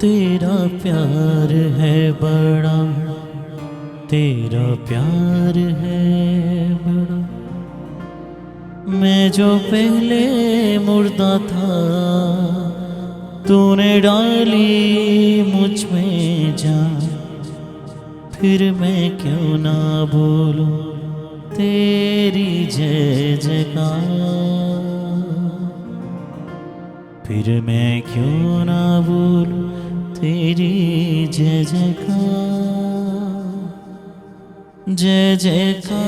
तेरा प्यार है बड़ा, तेरा प्यार है बड़ा। मैं जो पहले मुर्दा था, तूने डाली मुझ में जान। फिर मैं क्यों ना बोलूं तेरी जय जयकार। फिर मैं क्यों ना बोलूं तेरी जय जयकार। जय जयकार,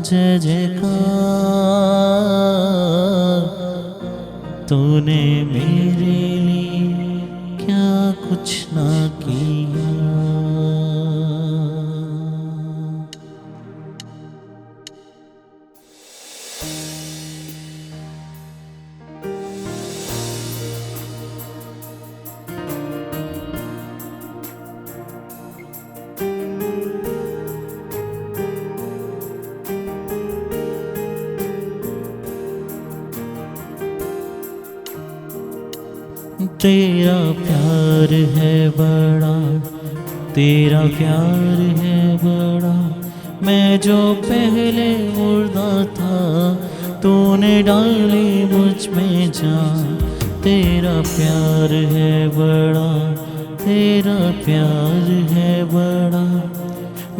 जय जयकार। तूने मेरे लिए क्या कुछ ना किया। तेरा प्यार है बड़ा, तेरा प्यार है बड़ा। मैं जो पहले मुर्दा था, तूने डाली मुझ में जान। तेरा प्यार है बड़ा, तेरा प्यार है बड़ा।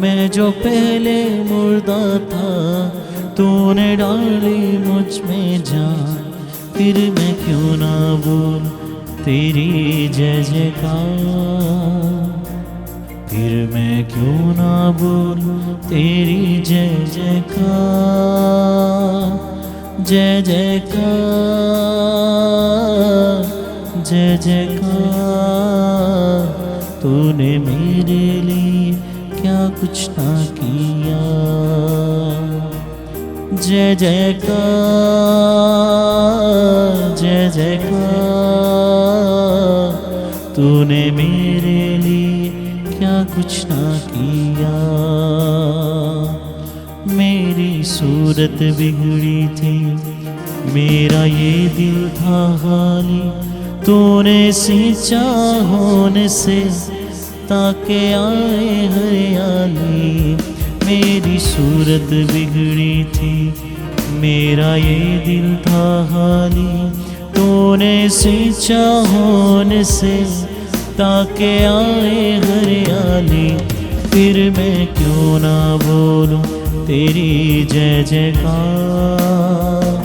मैं जो पहले मुर्दा था, तूने डाली मुझ में जान। फिर मैं क्यों ना बोलूं तेरी जय जयकार। फिर मैं क्यों ना बोलूं तेरी जय जयकार। जय जयकार, जय जयकार। तूने मेरे लिए क्या कुछ ना किया। जय जयकार, जय जयकार। तूने मेरे लिए क्या कुछ ना किया। मेरी सूरत बिगड़ी थी, मेरा ये दिल था खाली। तूने सींचा होने से ताके आए हरियाली। मेरी सूरत बिगड़ी थी, मेरा ये दिल था खाली। तूने सींचा होने से ताके आए हरियाली। फिर मैं क्यों ना बोलूं तेरी जय जयकार।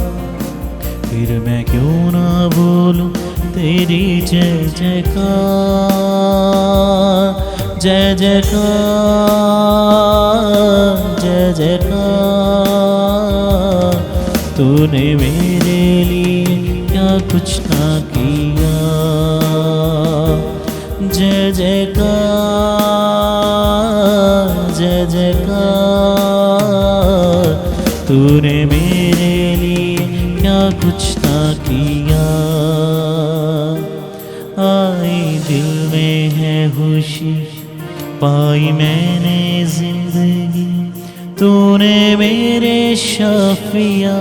फिर मैं क्यों ना बोलूं तेरी जय जयकार। जय जयकार, जय जयकार। तूने मेरे लिए क्या कुछ ना किया। जय जयकार, जय जयकार। तूने मेरे लिए क्या कुछ ना किया। आई दिल में है खुशी, पाई मैंने जिंदगी। तूने मेरे शाफिया,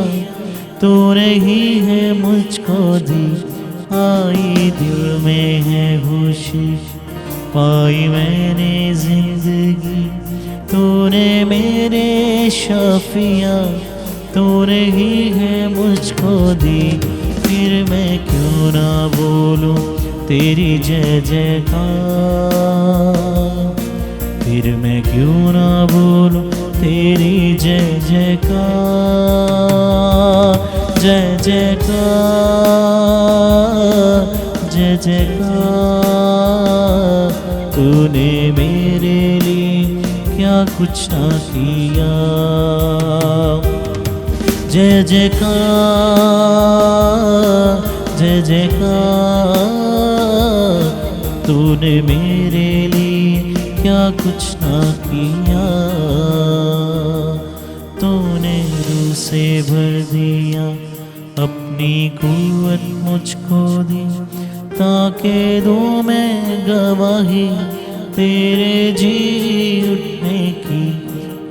तूने ही है मुझको दी। आई दिल में है खुशी, पाई मैंने जिंदगी। तूने मेरे शाफिया, तूने ही है मुझको दी। फिर मैं क्यों ना बोलूं तेरी जय जयकार। फिर मैं क्यों ना बोलूं तेरी जय जयकार। जय जयकार, जय जयकार। तूने मेरे लिए क्या कुछ ना किया। जय जयकार, जय जयकार। तूने मेरे लिए क्या कुछ ना किया। तूने रूह से भर दिया, अपनी कुव्वत मुझको दी। ताकि दूं मैं गवाही तेरे जी उठने की।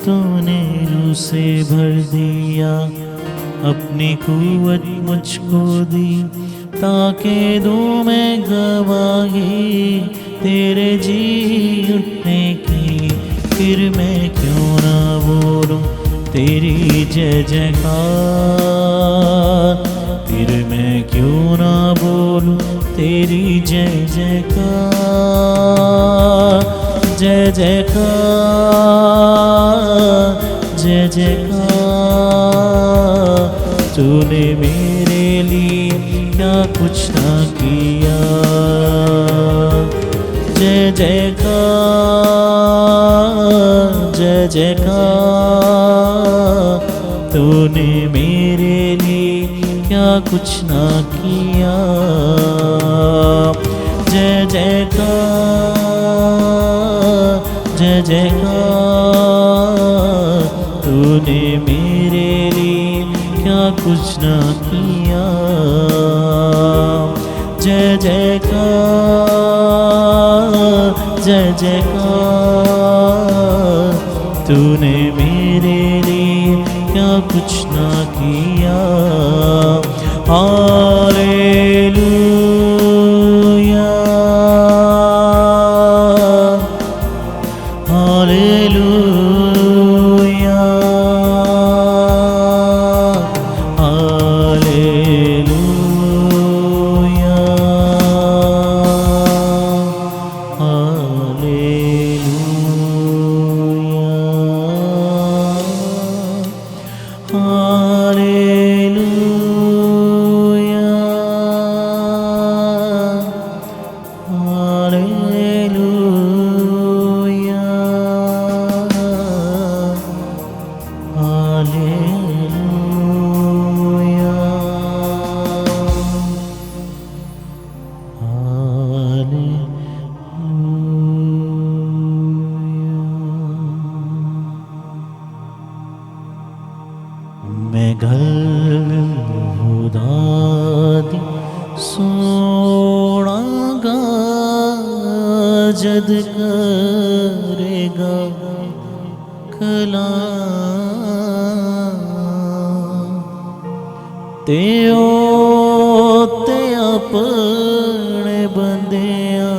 तूने रूह से भर दिया, अपनी कुव्वत मुझको दी। ताके दूं मैं गवाही तेरे जी उठने की। फिर मैं क्यों ना बोलूं तेरी जय जयकार, फिर मैं क्यों ना बोलूं तेरी जय जयकार। जय जयकार जय जयकार, तूने मेरे लिए क्या कुछ ना किया। जय जयकार जय जयकार, तूने मेरे लिए क्या कुछ ना किया। जय जयकार जय जयकार, तूने मेरे लिए क्या कुछ ना किया। जय जयकार जय जयकार, तूने मेरे लिए क्या कुछ ना किया। Hallelujah hallelujah hallelujah hallelujah hallelujah hallelujah मैं गल दी सोनागा जद करेगा कला ते अपने बंदिया